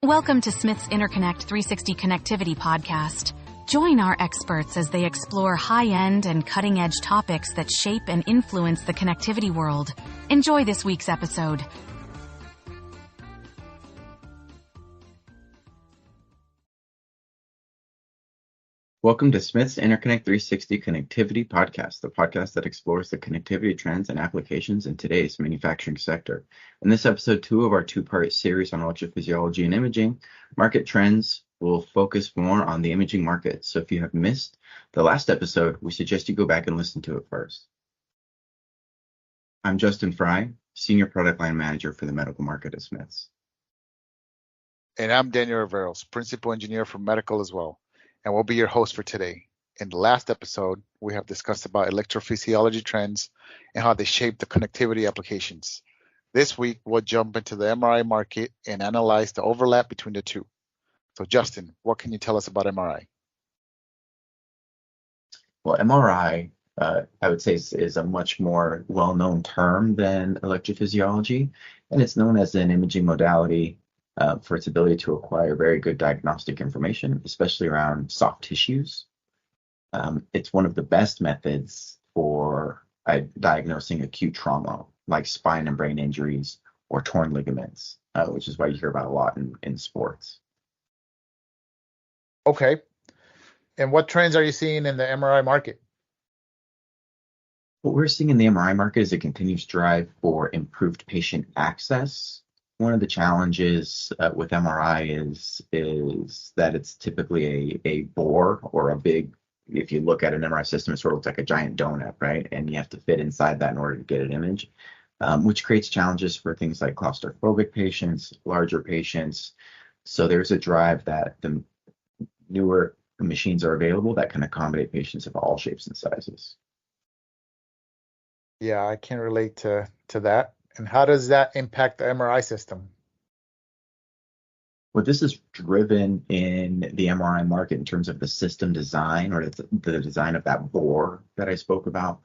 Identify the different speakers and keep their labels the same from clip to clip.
Speaker 1: Welcome to Smith's Interconnect 360 Connectivity Podcast. Join our experts as they explore high-end and cutting-edge topics that shape and influence the connectivity world. Enjoy this week's episode.
Speaker 2: Welcome to Smith's Interconnect 360 Connectivity Podcast, the podcast that explores the connectivity trends and applications in today's manufacturing sector. In this episode 2 of our two-part series on electrophysiology and imaging, market trends will focus more on the imaging market. So if you have missed the last episode, we suggest you go back and listen to it first. I'm Justin Fry, Senior Product Line Manager for the medical market at Smith's.
Speaker 3: And I'm Daniel Riveros, Principal Engineer for Medical as well, and we'll be your host for today. In the last episode, we have discussed about electrophysiology trends and how they shape the connectivity applications. This week, we'll jump into the MRI market and analyze the overlap between the two. So Justin, what can you tell us about MRI?
Speaker 2: Well, MRI, I would say, is a much more well-known term than electrophysiology, and it's known as an imaging modality for its ability to acquire very good diagnostic information, especially around soft tissues. It's one of the best methods for diagnosing acute trauma, like spine and brain injuries or torn ligaments, which is why you hear about a lot in sports.
Speaker 3: Okay. And what trends are you seeing in the MRI market?
Speaker 2: What we're seeing in the MRI market is a continuous drive for improved patient access. One of the challenges with MRI is that it's typically a bore or a big, if you look at an MRI system, it sort of looks like a giant donut, right? And you have to fit inside that in order to get an image, which creates challenges for things like claustrophobic patients, larger patients. So there's a drive that the newer machines are available that can accommodate patients of all shapes and sizes.
Speaker 3: Yeah, I can relate to that. And how does that impact the MRI system?
Speaker 2: What this is driven in the MRI market in terms of the system design or the design of that bore that I spoke about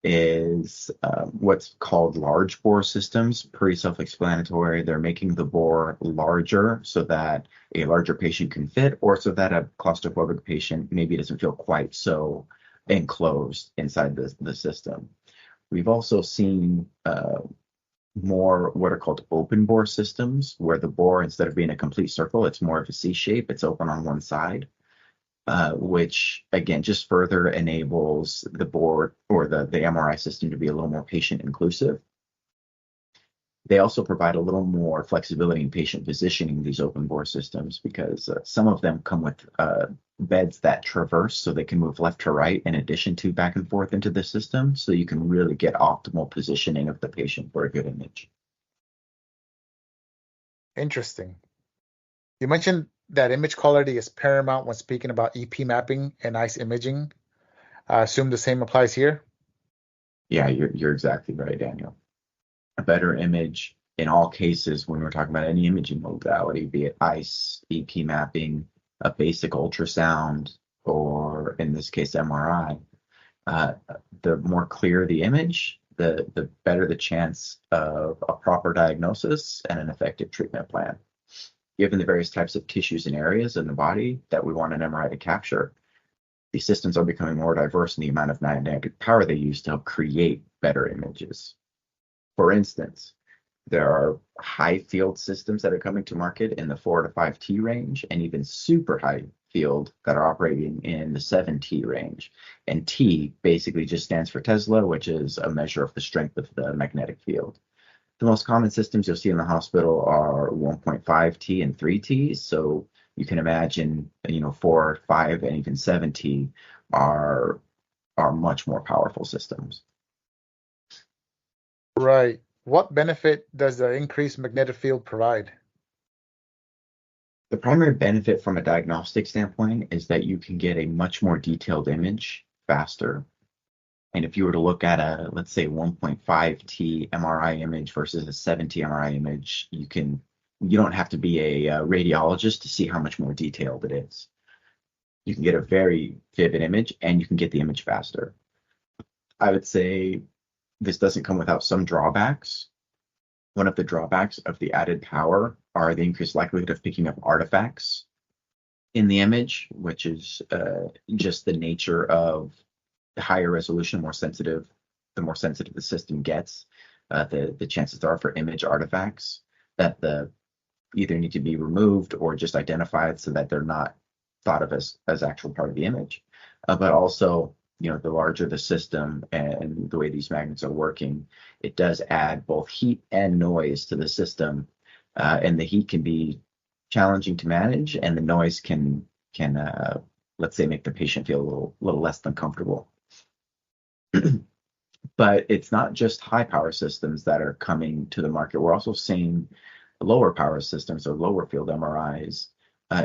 Speaker 2: is what's called large bore systems. Pretty self-explanatory. They're making the bore larger so that a larger patient can fit, or so that a claustrophobic patient maybe doesn't feel quite so enclosed inside the system. We've also seen more what are called open bore systems, where the bore, instead of being a complete circle, it's more of a C shape. It's open on one side, which again just further enables the bore or the MRI system to be a little more patient inclusive. They also provide a little more flexibility in patient positioning, these open bore systems, because some of them come with beds that traverse, so they can move left to right in addition to back and forth into the system, so you can really get optimal positioning of the patient for a good image.
Speaker 3: Interesting. You mentioned that image quality is paramount when speaking about EP mapping and ICE imaging. I assume the same applies here?
Speaker 2: Yeah, you're exactly right, Daniel. A better image in all cases when we're talking about any imaging modality, be it ICE, EP mapping, a basic ultrasound, or in this case MRI, the more clear the image, the better the chance of a proper diagnosis and an effective treatment plan. Given the various types of tissues and areas in the body that we want an MRI to capture, these systems are becoming more diverse in the amount of magnetic power they use to help create better images. For instance, there are high field systems that are coming to market in the 4 to 5T range, and even super high field that are operating in the 7T range. And T basically just stands for Tesla, which is a measure of the strength of the magnetic field. The most common systems you'll see in the hospital are 1.5T and 3T. So you can imagine, 4, 5, and even 7T are much more powerful systems.
Speaker 3: Right. What benefit does the increased magnetic field provide?
Speaker 2: The primary benefit from a diagnostic standpoint is that you can get a much more detailed image faster. And if you were to look at let's say 1.5T MRI image versus a 7T MRI image, you don't have to be a radiologist to see how much more detailed it is. You can get a very vivid image, and you can get the image faster. I would say this doesn't come without some drawbacks. One of the drawbacks of the added power are the increased likelihood of picking up artifacts in the image, which is just the nature of the higher resolution, the more sensitive the system gets, the chances are for image artifacts that either need to be removed or just identified so that they're not thought of as actual part of the image. But also, the larger the system and the way these magnets are working, it does add both heat and noise to the system. And the heat can be challenging to manage, and the noise can let's say, make the patient feel a little less than comfortable. But it's not just high power systems that are coming to the market. We're also seeing lower power systems or lower field MRIs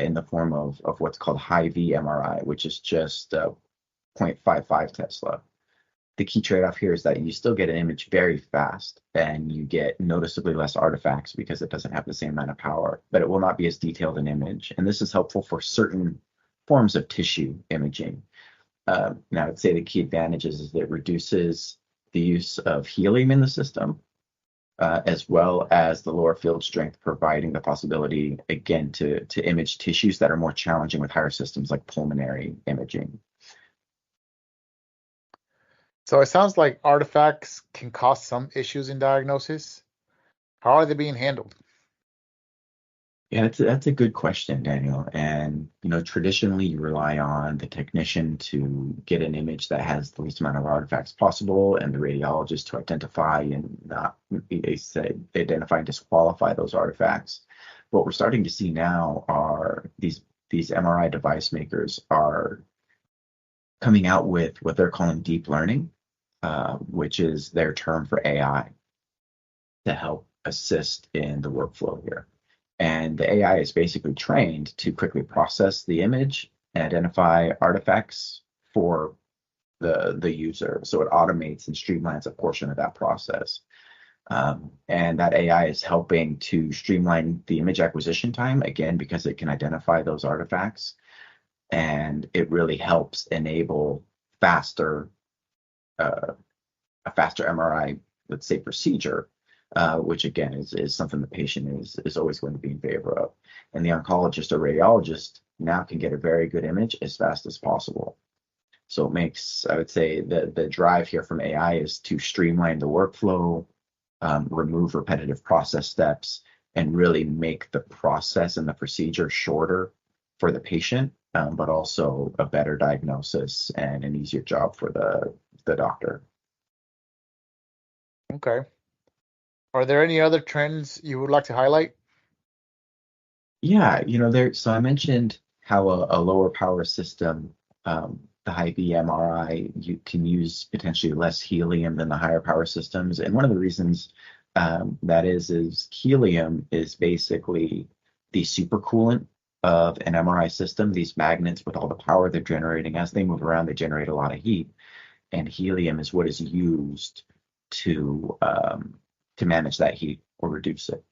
Speaker 2: in the form of what's called high V MRI, which is just 0.55 Tesla. The key trade-off here is that you still get an image very fast and you get noticeably less artifacts because it doesn't have the same amount of power, but it will not be as detailed an image. And this is helpful for certain forms of tissue imaging. Now, I'd say the key advantages is that it reduces the use of helium in the system, as well as the lower field strength, providing the possibility, again, to image tissues that are more challenging with higher systems like pulmonary imaging.
Speaker 3: So it sounds like artifacts can cause some issues in diagnosis. How are they being handled?
Speaker 2: Yeah, that's a good question, Daniel. And traditionally you rely on the technician to get an image that has the least amount of artifacts possible, and the radiologist to identify and identify and disqualify those artifacts. What we're starting to see now are these MRI device makers are coming out with what they're calling deep learning, which is their term for AI, to help assist in the workflow here. And the AI is basically trained to quickly process the image and identify artifacts for the user. So it automates and streamlines a portion of that process. And that AI is helping to streamline the image acquisition time, again, because it can identify those artifacts. And it really helps enable a faster MRI, let's say, procedure, which again is something the patient is always going to be in favor of. And the oncologist or radiologist now can get a very good image as fast as possible. So it makes, I would say, the drive here from AI is to streamline the workflow, remove repetitive process steps, and really make the process and the procedure shorter for the patient, but also a better diagnosis and an easier job for the doctor.
Speaker 3: Okay. Are there any other trends you would like to highlight?
Speaker 2: Yeah, so I mentioned how a lower power system, the high V MRI, you can use potentially less helium than the higher power systems. And one of the reasons that is helium is basically the supercoolant of an MRI system. These magnets, with all the power they're generating, as they move around, they generate a lot of heat. And helium is what is used to manage that heat or reduce it.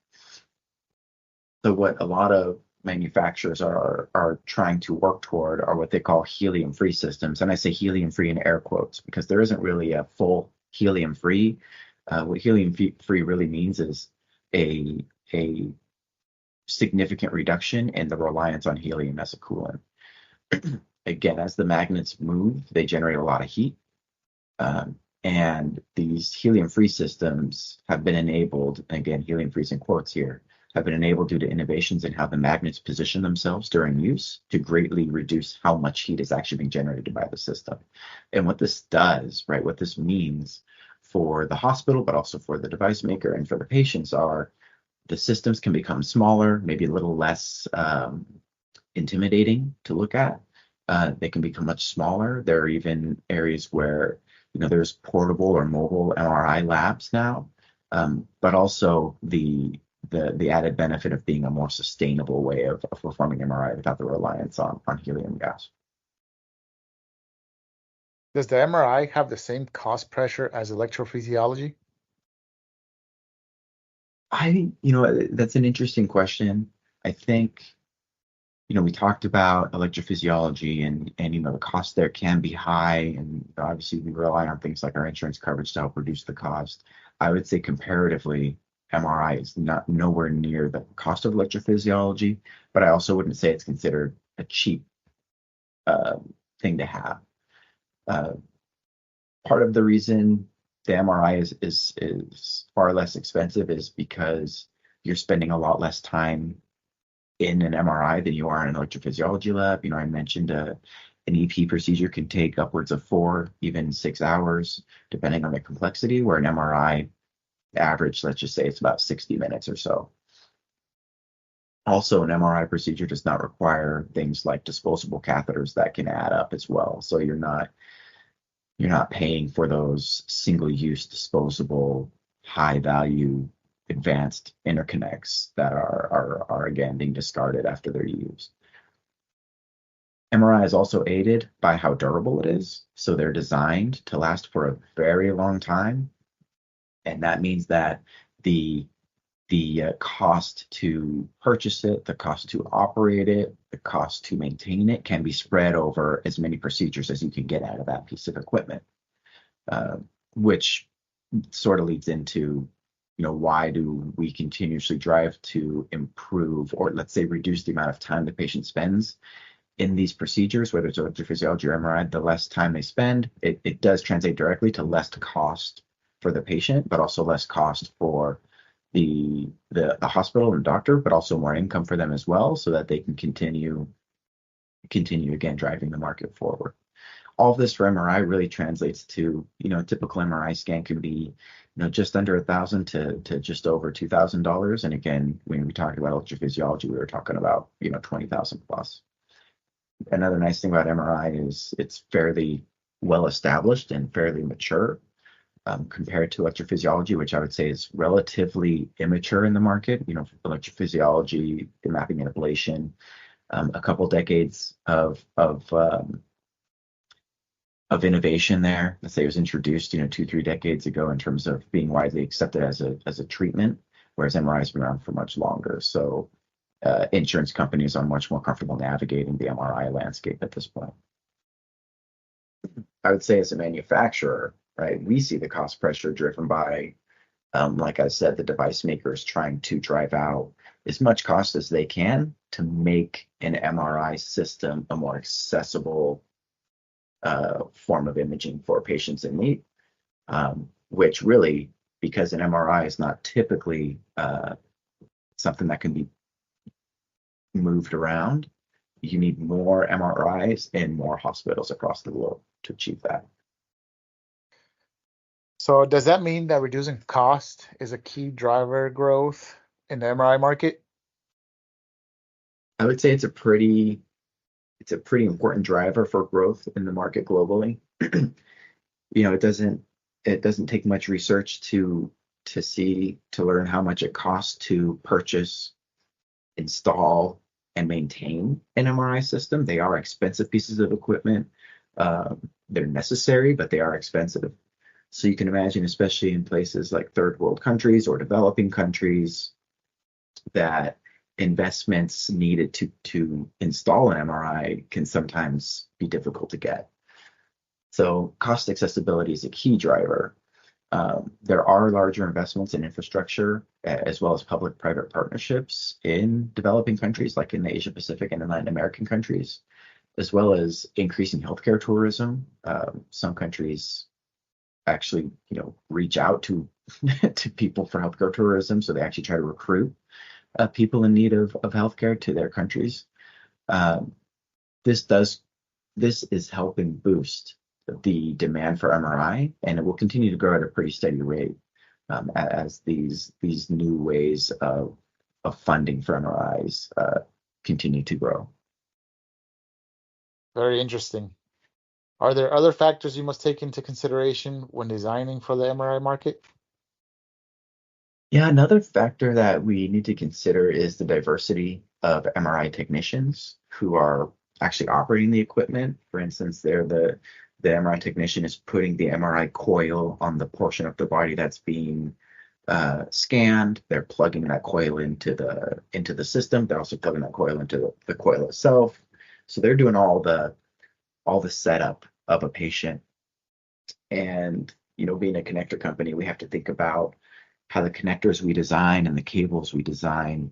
Speaker 2: So what a lot of manufacturers are trying to work toward are what they call helium-free systems. And I say helium-free in air quotes because there isn't really a full helium-free. What helium-free really means is a significant reduction in the reliance on helium as a coolant. Again, as the magnets move, they generate a lot of heat. And these helium-free systems have been enabled, again, helium-free in quotes here, have been enabled due to innovations in how the magnets position themselves during use to greatly reduce how much heat is actually being generated by the system. And what this does, right, what this means for the hospital, but also for the device maker and for the patients, are the systems can become smaller, maybe a little less intimidating to look at. They can become much smaller. There are even areas where there's portable or mobile MRI labs now, but also the added benefit of being a more sustainable way of performing MRI without the reliance on helium gas.
Speaker 3: Does the MRI have the same cost pressure as electrophysiology?
Speaker 2: That's an interesting question. I think, we talked about electrophysiology and the cost there can be high, and obviously we rely on things like our insurance coverage to help reduce the cost. I would say comparatively, MRI is not nowhere near the cost of electrophysiology, but I also wouldn't say it's considered a cheap thing to have. Part of the reason the MRI is far less expensive is because you're spending a lot less time in an MRI than you are in an electrophysiology lab. I mentioned an EP procedure can take upwards of 4, even 6 hours, depending on the complexity, where an MRI average, let's just say it's about 60 minutes or so. Also, an MRI procedure does not require things like disposable catheters that can add up as well. So you're not paying for those single-use disposable high-value advanced interconnects that are again being discarded after they're used. MRI is also aided by how durable it is. So they're designed to last for a very long time. And that means that the cost to purchase it, the cost to operate it, the cost to maintain it can be spread over as many procedures as you can get out of that piece of equipment, which sort of leads into, why do we continuously drive to improve, or let's say reduce the amount of time the patient spends in these procedures, whether it's electrophysiology or MRI. The less time they spend, it does translate directly to less cost for the patient, but also less cost for the hospital and doctor, but also more income for them as well, so that they can continue again driving the market forward. All of this for MRI really translates to, a typical MRI scan can be, just under $1,000 to just over $2,000. And again, when we talked about electrophysiology, we were talking about, 20,000 plus. Another nice thing about MRI is it's fairly well established and fairly mature. Compared to electrophysiology, which I would say is relatively immature in the market. Electrophysiology, mapping and ablation, a couple decades of innovation there. Let's say it was introduced, 2-3 decades ago in terms of being widely accepted as a treatment, whereas MRI has been around for much longer. So insurance companies are much more comfortable navigating the MRI landscape at this point. I would say as a manufacturer, right, we see the cost pressure driven by, like I said, the device makers trying to drive out as much cost as they can to make an MRI system a more accessible form of imaging for patients in need, which really, because an MRI is not typically something that can be moved around, you need more MRIs in more hospitals across the globe to achieve that.
Speaker 3: So does that mean that reducing cost is a key driver growth in the MRI market?
Speaker 2: I would say it's a pretty important driver for growth in the market globally. It doesn't take much research to learn how much it costs to purchase, install, and maintain an MRI system. They are expensive pieces of equipment. They're necessary, but they are expensive. So you can imagine, especially in places like third world countries or developing countries, that investments needed to install an MRI can sometimes be difficult to get. So cost accessibility is a key driver. There are larger investments in infrastructure, as well as public-private partnerships in developing countries, like in the Asia Pacific and in Latin American countries, as well as increasing healthcare tourism. Some countries actually, reach out to people for healthcare tourism, so they actually try to recruit people in need of healthcare to their countries. This is helping boost the demand for MRI, and it will continue to grow at a pretty steady rate as these new ways of funding for MRIs continue to grow.
Speaker 3: Very interesting. Are there other factors you must take into consideration when designing for the MRI market?
Speaker 2: Yeah, another factor that we need to consider is the diversity of MRI technicians who are actually operating the equipment. For instance, the MRI technician is putting the MRI coil on the portion of the body that's being scanned. They're plugging that coil into the system. They're also plugging that coil into the coil itself. So they're doing all the setup of a patient. And being a connector company, we have to think about how the connectors we design and the cables we design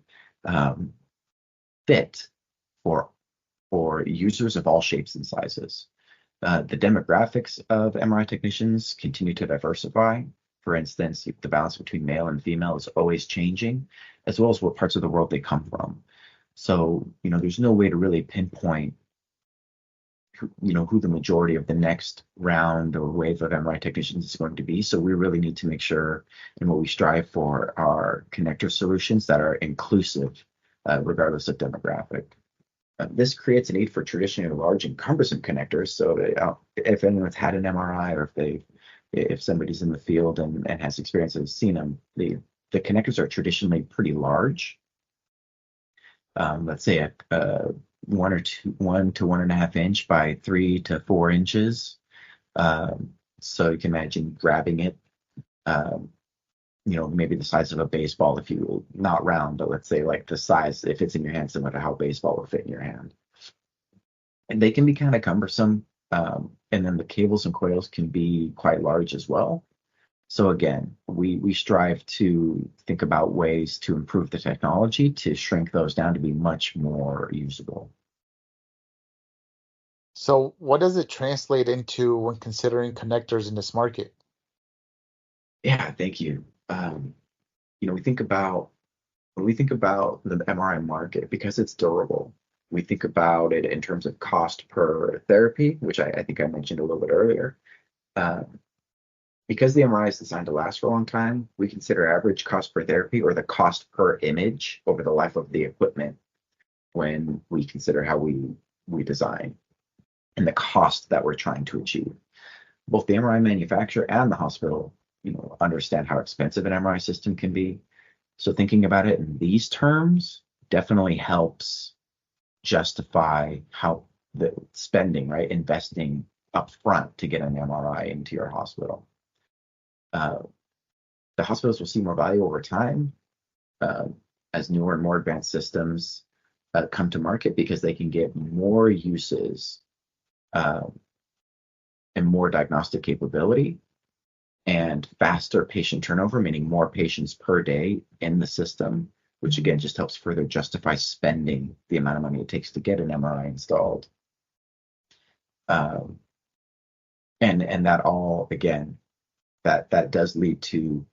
Speaker 2: fit for users of all shapes and sizes. The demographics of MRI technicians continue to diversify. For instance, the balance between male and female is always changing, as well as what parts of the world they come from. So, there's no way to really pinpoint, who the majority of the next round or wave of MRI technicians is going to be. So we really need to make sure, and what we strive for are connector solutions that are inclusive, regardless of demographic. This creates a need for traditionally large and cumbersome connectors. So that, if anyone's had an MRI, or if somebody's in the field and has experience and has seen them, the connectors are traditionally pretty large. Let's say a 1 to 1.5 inch by 3 to 4 inches. So you can imagine grabbing it, maybe the size of a baseball, if you will, not round, but let's say like the size, if it's in your hand, similar to how a baseball will fit in your hand. And they can be kind of cumbersome. And then the cables and coils can be quite large as well. So again, we strive to think about ways to improve the technology to shrink those down to be much more usable.
Speaker 3: So what does it translate into when considering connectors in this market?
Speaker 2: Yeah, thank you. When we think about the MRI market, because it's durable, we think about it in terms of cost per therapy, which I think I mentioned a little bit earlier. Because the MRI is designed to last for a long time, we consider average cost per therapy, or the cost per image over the life of the equipment, when we consider how we design and the cost that we're trying to achieve. Both the MRI manufacturer and the hospital, understand how expensive an MRI system can be. So thinking about it in these terms definitely helps justify how the spending, right? Investing upfront to get an MRI into your hospital. The hospitals will see more value over time as newer and more advanced systems come to market, because they can get more uses and more diagnostic capability and faster patient turnover, meaning more patients per day in the system, which again just helps further justify spending the amount of money it takes to get an MRI installed. And that all, again, that does lead to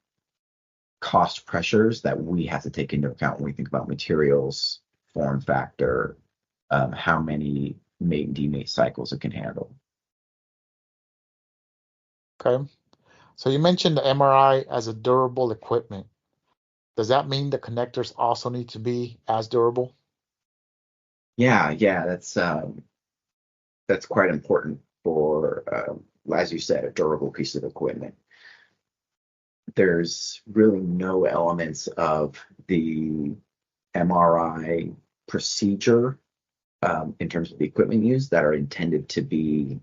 Speaker 2: cost pressures that we have to take into account when we think about materials, form factor, how many mate and demate cycles it can handle.
Speaker 3: Okay. So you mentioned the MRI as a durable equipment. Does that mean the connectors also need to be as durable?
Speaker 2: Yeah, that's quite important for, as you said, a durable piece of equipment. There's really no elements of the MRI procedure in terms of the equipment used that are intended to be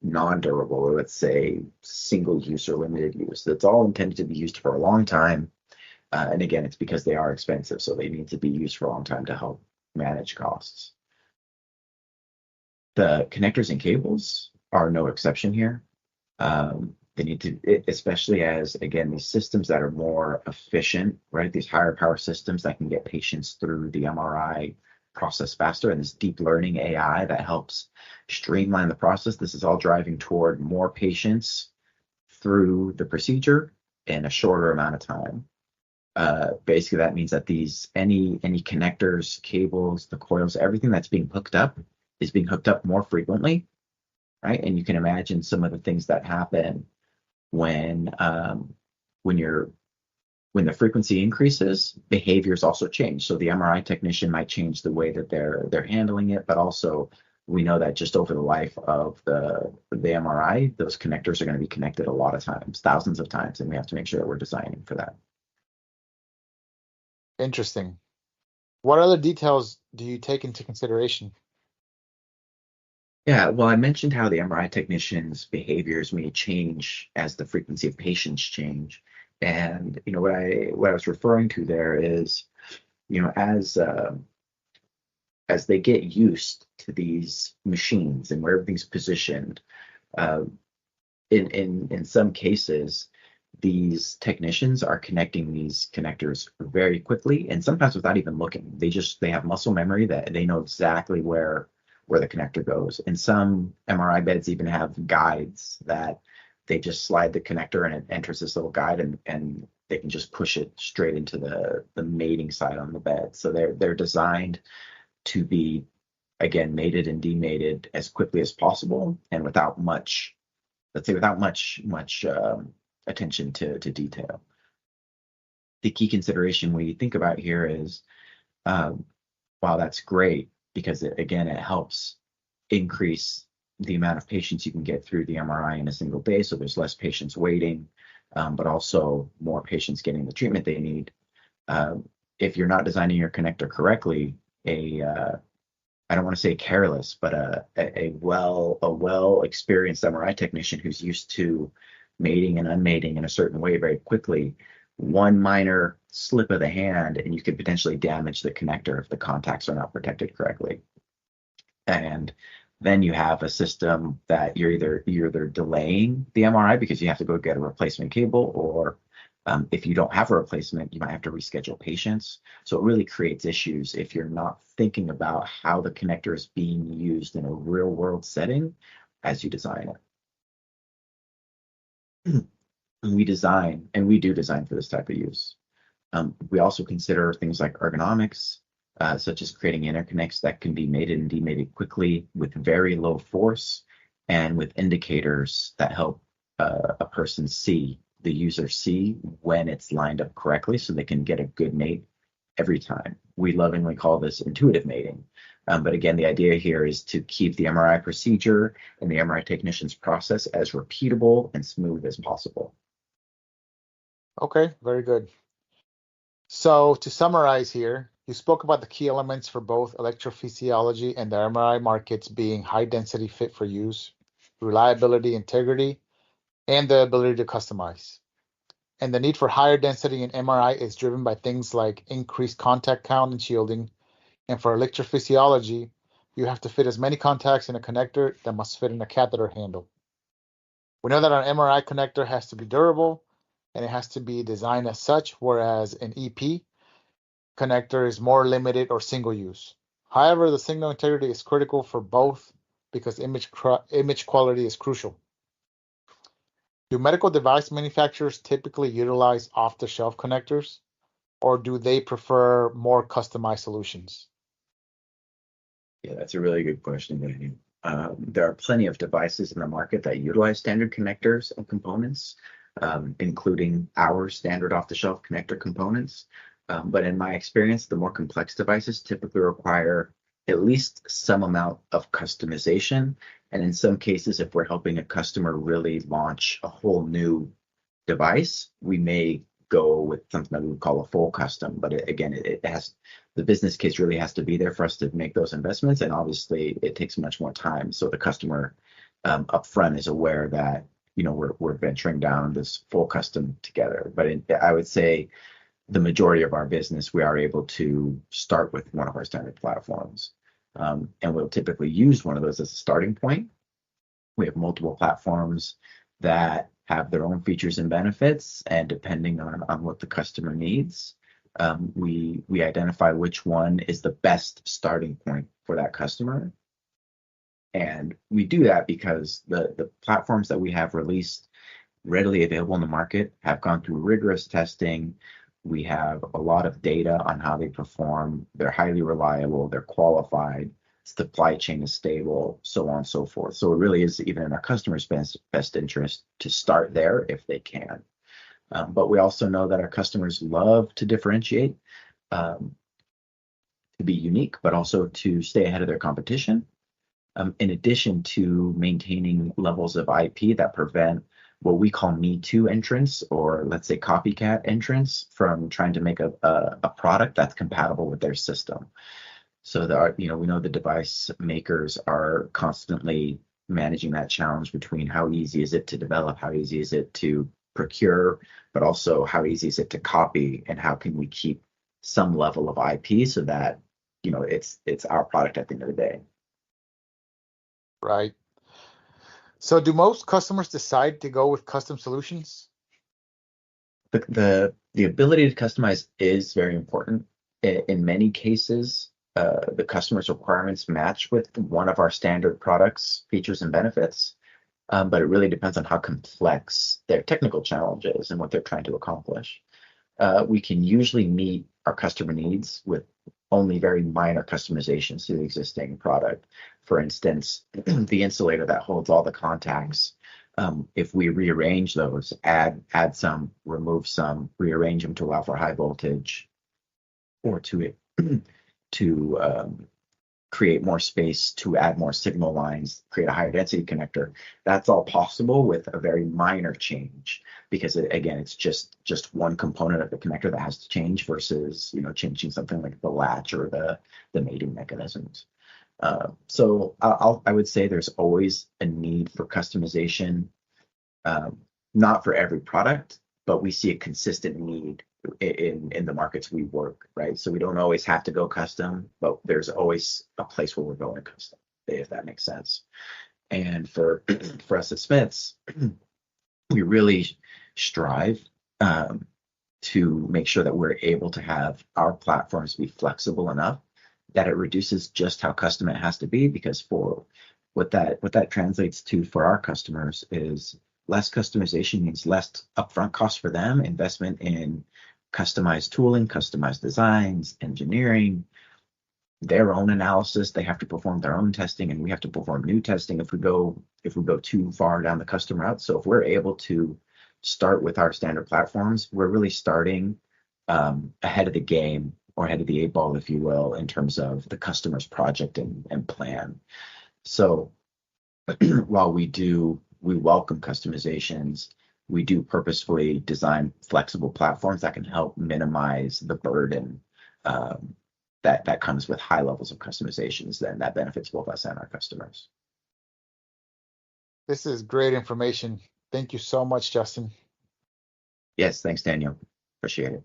Speaker 2: non-durable, or let's say single use or limited use. That's all intended to be used for a long time. And again, it's because they are expensive, so they need to be used for a long time to help manage costs. The connectors and cables are no exception here. They need to, especially as, again, these systems that are more efficient, right? These higher power systems that can get patients through the MRI process faster, and this deep learning AI that helps streamline the process. This is all driving toward more patients through the procedure in a shorter amount of time. Basically, that means that any connectors, cables, the coils, everything that's being hooked up is being hooked up more frequently, right? And you can imagine some of the things that happen when the frequency increases, behaviors also change. So the MRI technician might change the way that they're handling it, but also we know that just over the life of the MRI, those connectors are going to be connected a lot of times, thousands of times, and we have to make sure that we're designing for that.
Speaker 3: Interesting. What other details do you take into consideration?
Speaker 2: Yeah, well, I mentioned how the MRI technician's behaviors may change as the frequency of patients change. And what I was referring to there is, as they get used to these machines and where everything's positioned, in some cases, these technicians are connecting these connectors very quickly and sometimes without even looking. They have muscle memory that they know exactly where the connector goes. And some MRI beds even have guides that they just slide the connector and it enters this little guide, and they can just push it straight into the mating side on the bed. So they're designed to be, again, mated and demated as quickly as possible and without much, let's say, without much attention to detail. The key consideration we think about here is, while that's great because it helps increase the amount of patients you can get through the MRI in a single day, so there's less patients waiting, but also more patients getting the treatment they need. If you're not designing your connector correctly, I don't want to say careless, but a well experienced MRI technician who's used to mating and unmating in a certain way very quickly, one minor slip of the hand and you could potentially damage the connector if the contacts are not protected correctly. And then you have a system that you're either delaying the MRI because you have to go get a replacement cable, or if you don't have a replacement, you might have to reschedule patients. So it really creates issues if you're not thinking about how the connector is being used in a real world setting as you design it. We do design for this type of use. We also consider things like ergonomics, such as creating interconnects that can be mated and demated quickly with very low force and with indicators that help the user see when it's lined up correctly so they can get a good mate every time. We lovingly call this intuitive mating. But again, the idea here is to keep the MRI procedure and the MRI technician's process as repeatable and smooth as possible.
Speaker 3: Okay, very good. So to summarize here, you spoke about the key elements for both electrophysiology and the MRI markets being high density fit for use, reliability, integrity, and the ability to customize. And the need for higher density in MRI is driven by things like increased contact count and shielding. And for electrophysiology, you have to fit as many contacts in a connector that must fit in a catheter handle. We know that an MRI connector has to be durable and it has to be designed as such, whereas an EP connector is more limited or single use. However, the signal integrity is critical for both because image quality is crucial. Do medical device manufacturers typically utilize off-the-shelf connectors, or do they prefer more customized solutions?
Speaker 2: Yeah, that's a really good question, Daniel. There are plenty of devices in the market that utilize standard connectors and components, including our standard off-the-shelf connector components. But in my experience, the more complex devices typically require at least some amount of customization. And in some cases, if we're helping a customer really launch a whole new device, we may go with something that we would call a full custom. But the business case really has to be there for us to make those investments. And obviously, it takes much more time. So the customer upfront is aware that, we're venturing down this full custom together. But I would say the majority of our business, we are able to start with one of our standard platforms. And we'll typically use one of those as a starting point. We have multiple platforms that have their own features and benefits, and depending on what the customer needs, we identify which one is the best starting point for that customer. And we do that because the platforms that we have released readily available in the market have gone through rigorous testing. We have a lot of data on how they perform. They're highly reliable, they're qualified, supply chain is stable, so on and so forth. So it really is even in our customers' best interest to start there if they can. But we also know that our customers love to differentiate, to be unique, but also to stay ahead of their competition. In addition to maintaining levels of IP that prevent what we call Me Too entrants, or let's say copycat entrants, from trying to make a product that's compatible with their system. So we know the device makers are constantly managing that challenge between how easy is it to develop, how easy is it to procure, but also how easy is it to copy, and how can we keep some level of IP so that it's our product at the end of the day.
Speaker 3: Right. So do most customers decide to go with custom solutions?
Speaker 2: The ability to customize is very important. In many cases, the customer's requirements match with one of our standard products, features, and benefits. But it really depends on how complex their technical challenge is and what they're trying to accomplish. We can usually meet our customer needs with only very minor customizations to the existing product. For instance, the insulator that holds all the contacts, if we rearrange those, add some, remove some, rearrange them to allow for high voltage, or to create more space, to add more signal lines, create a higher density connector. That's all possible with a very minor change, because again, it's just one component of the connector that has to change versus changing something like the latch or the mating mechanisms. So I would say there's always a need for customization, not for every product, but we see a consistent need in the markets we work, right? So we don't always have to go custom, but there's always a place where we're going custom, if that makes sense. And for us at Smiths, we really strive to make sure that we're able to have our platforms be flexible enough that it reduces just how custom it has to be, because for what that translates to for our customers is less customization means less upfront cost for them, investment in customized tooling, customized designs, engineering, their own analysis. They have to perform their own testing, and we have to perform new testing if we go too far down the custom route. So if we're able to start with our standard platforms, we're really starting ahead of the game, or ahead of the 8 ball, if you will, in terms of the customer's project and plan. So while we welcome customizations, we do purposefully design flexible platforms that can help minimize the burden that comes with high levels of customizations. Then that benefits both us and our customers.
Speaker 3: This is great information. Thank you so much, Justin.
Speaker 2: Yes, thanks, Daniel. Appreciate it.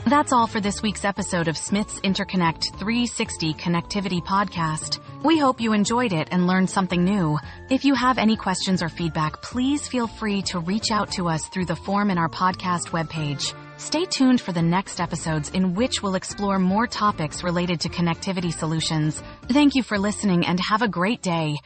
Speaker 1: That's all for this week's episode of Smith's Interconnect 360 Connectivity Podcast. We hope you enjoyed it and learned something new. If you have any questions or feedback, please feel free to reach out to us through the form in our podcast webpage. Stay tuned for the next episodes, in which we'll explore more topics related to connectivity solutions. Thank you for listening, and have a great day.